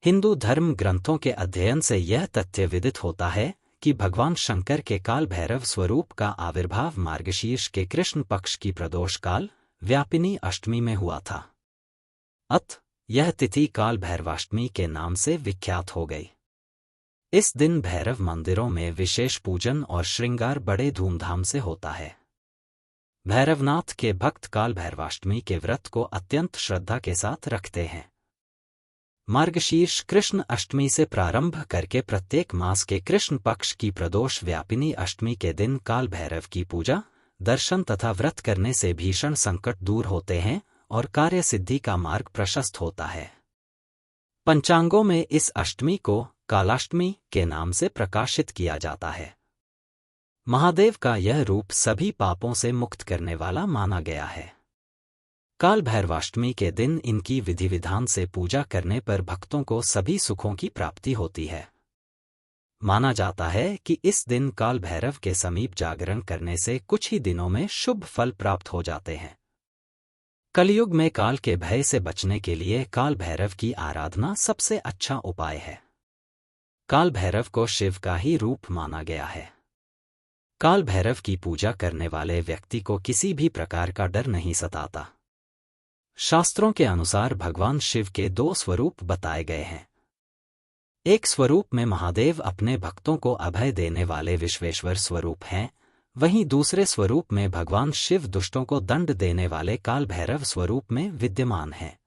हिंदू धर्म ग्रंथों के अध्ययन से यह तथ्य विदित होता है कि भगवान शंकर के काल भैरव स्वरूप का आविर्भाव मार्गशीर्ष के कृष्ण पक्ष की प्रदोष काल व्यापिनी अष्टमी में हुआ था। अतः यह तिथि काल भैरवाष्टमी के नाम से विख्यात हो गई। इस दिन भैरव मंदिरों में विशेष पूजन और श्रृंगार बड़े धूमधाम से होता है। भैरवनाथ के भक्त काल भैरवाष्टमी के व्रत को अत्यंत श्रद्धा के साथ रखते हैं। मार्गशीर्ष कृष्ण अष्टमी से प्रारंभ करके प्रत्येक मास के कृष्ण पक्ष की प्रदोष व्यापिनी अष्टमी के दिन काल भैरव की पूजा, दर्शन तथा व्रत करने से भीषण संकट दूर होते हैं और कार्य सिद्धि का मार्ग प्रशस्त होता है। पंचांगों में इस अष्टमी को कालाष्टमी के नाम से प्रकाशित किया जाता है। महादेव का यह रूप सभी पापों से मुक्त करने वाला माना गया है। काल भैरवाष्टमी के दिन इनकी विधि विधान से पूजा करने पर भक्तों को सभी सुखों की प्राप्ति होती है। माना जाता है कि इस दिन काल भैरव के समीप जागरण करने से कुछ ही दिनों में शुभ फल प्राप्त हो जाते हैं। कलयुग में काल के भय से बचने के लिए काल भैरव की आराधना सबसे अच्छा उपाय है। काल भैरव को शिव का ही रूप माना गया है। काल भैरव की पूजा करने वाले व्यक्ति को किसी भी प्रकार का डर नहीं सताता। शास्त्रों के अनुसार भगवान शिव के दो स्वरूप बताए गए हैं। एक स्वरूप में महादेव अपने भक्तों को अभय देने वाले विश्वेश्वर स्वरूप हैं, वहीं दूसरे स्वरूप में भगवान शिव दुष्टों को दंड देने वाले काल भैरव स्वरूप में विद्यमान हैं।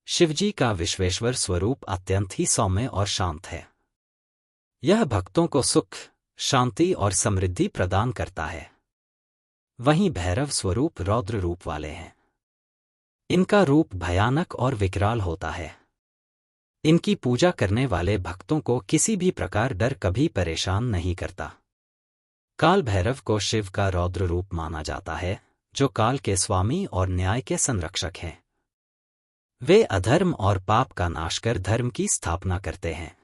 शिवजी का विश्वेश्वर स्वरूप अत्यंत ही सौम्य और शांत है। यह भक्तों को सुख, शांति और समृद्धि प्रदान करता है। वहीं भैरव स्वरूप रौद्र रूप वाले हैं। इनका रूप भयानक और विकराल होता है। इनकी पूजा करने वाले भक्तों को किसी भी प्रकार डर कभी परेशान नहीं करता। काल भैरव को शिव का रौद्र रूप माना जाता है, जो काल के स्वामी और न्याय के संरक्षक हैं। वे अधर्म और पाप का नाश कर धर्म की स्थापना करते हैं।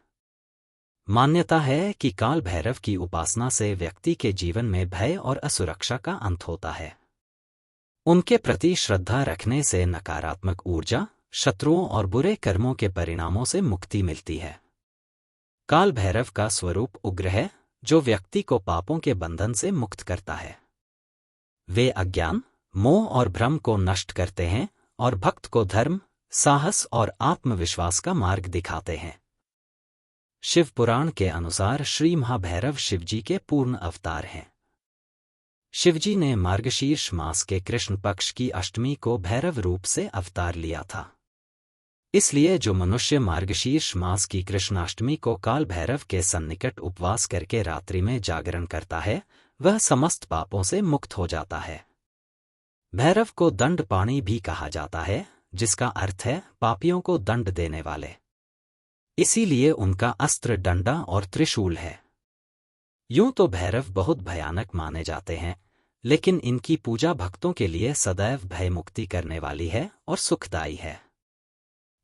मान्यता है कि काल भैरव की उपासना से व्यक्ति के जीवन में भय और असुरक्षा का अंत होता है। उनके प्रति श्रद्धा रखने से नकारात्मक ऊर्जा, शत्रुओं और बुरे कर्मों के परिणामों से मुक्ति मिलती है। काल भैरव का स्वरूप उग्र है, जो व्यक्ति को पापों के बंधन से मुक्त करता है। वे अज्ञान, मोह और भ्रम को नष्ट करते हैं और भक्त को धर्म, साहस और आत्मविश्वास का मार्ग दिखाते हैं। शिव पुराण के अनुसार श्री महाभैरव शिवजी के पूर्ण अवतार हैं। शिवजी ने मार्गशीर्ष मास के कृष्ण पक्ष की अष्टमी को भैरव रूप से अवतार लिया था। इसलिए जो मनुष्य मार्गशीर्ष मास की कृष्णाष्टमी को काल भैरव के सन्निकट उपवास करके रात्रि में जागरण करता है, वह समस्त पापों से मुक्त हो जाता है। भैरव को दंडपाणी भी कहा जाता है, जिसका अर्थ है पापियों को दंड देने वाले। इसीलिए उनका अस्त्र डंडा और त्रिशूल है। यूं तो भैरव बहुत भयानक माने जाते हैं, लेकिन इनकी पूजा भक्तों के लिए सदैव भय मुक्ति करने वाली है और सुखदायी है।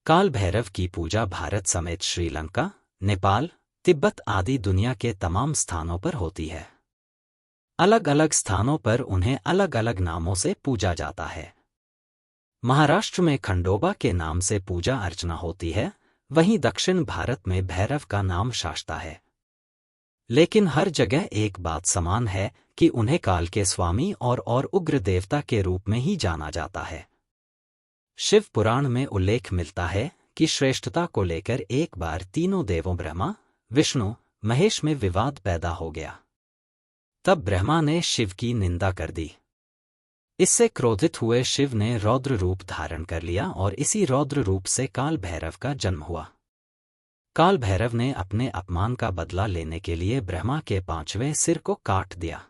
काल भैरव की पूजा भारत समेत श्रीलंका, नेपाल, तिब्बत आदि दुनिया के तमाम स्थानों पर होती है। अलग अलग स्थानों पर उन्हें अलग अलग नामों से पूजा जाता है। महाराष्ट्र में खंडोबा के नाम से पूजा अर्चना होती है, वहीं दक्षिण भारत में भैरव का नाम शास्ता है। लेकिन हर जगह एक बात समान है कि उन्हें काल के स्वामी और उग्र देवता के रूप में ही जाना जाता है। शिव पुराण में उल्लेख मिलता है कि श्रेष्ठता को लेकर एक बार तीनों देवों ब्रह्मा, विष्णु, महेश में विवाद पैदा हो गया। तब ब्रह्मा ने शिव की निंदा कर दी। इससे क्रोधित हुए शिव ने रौद्र रूप धारण कर लिया और इसी रौद्र रूप से काल भैरव का जन्म हुआ। काल भैरव ने अपने अपमान का बदला लेने के लिए ब्रह्मा के 5वें सिर को काट दिया।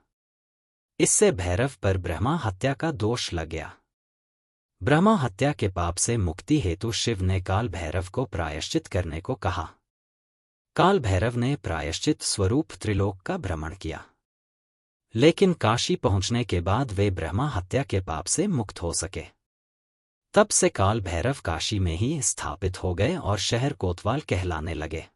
इससे भैरव पर ब्रह्मा हत्या का दोष लग गया। ब्रह्मा हत्या के पाप से मुक्ति हेतु शिव ने काल भैरव को प्रायश्चित करने को कहा। काल भैरव ने प्रायश्चित स्वरूप त्रिलोक का भ्रमण किया, लेकिन काशी पहुंचने के बाद वे ब्रह्मा हत्या के पाप से मुक्त हो सके। तब से काल भैरव काशी में ही स्थापित हो गए और शहर कोतवाल कहलाने लगे।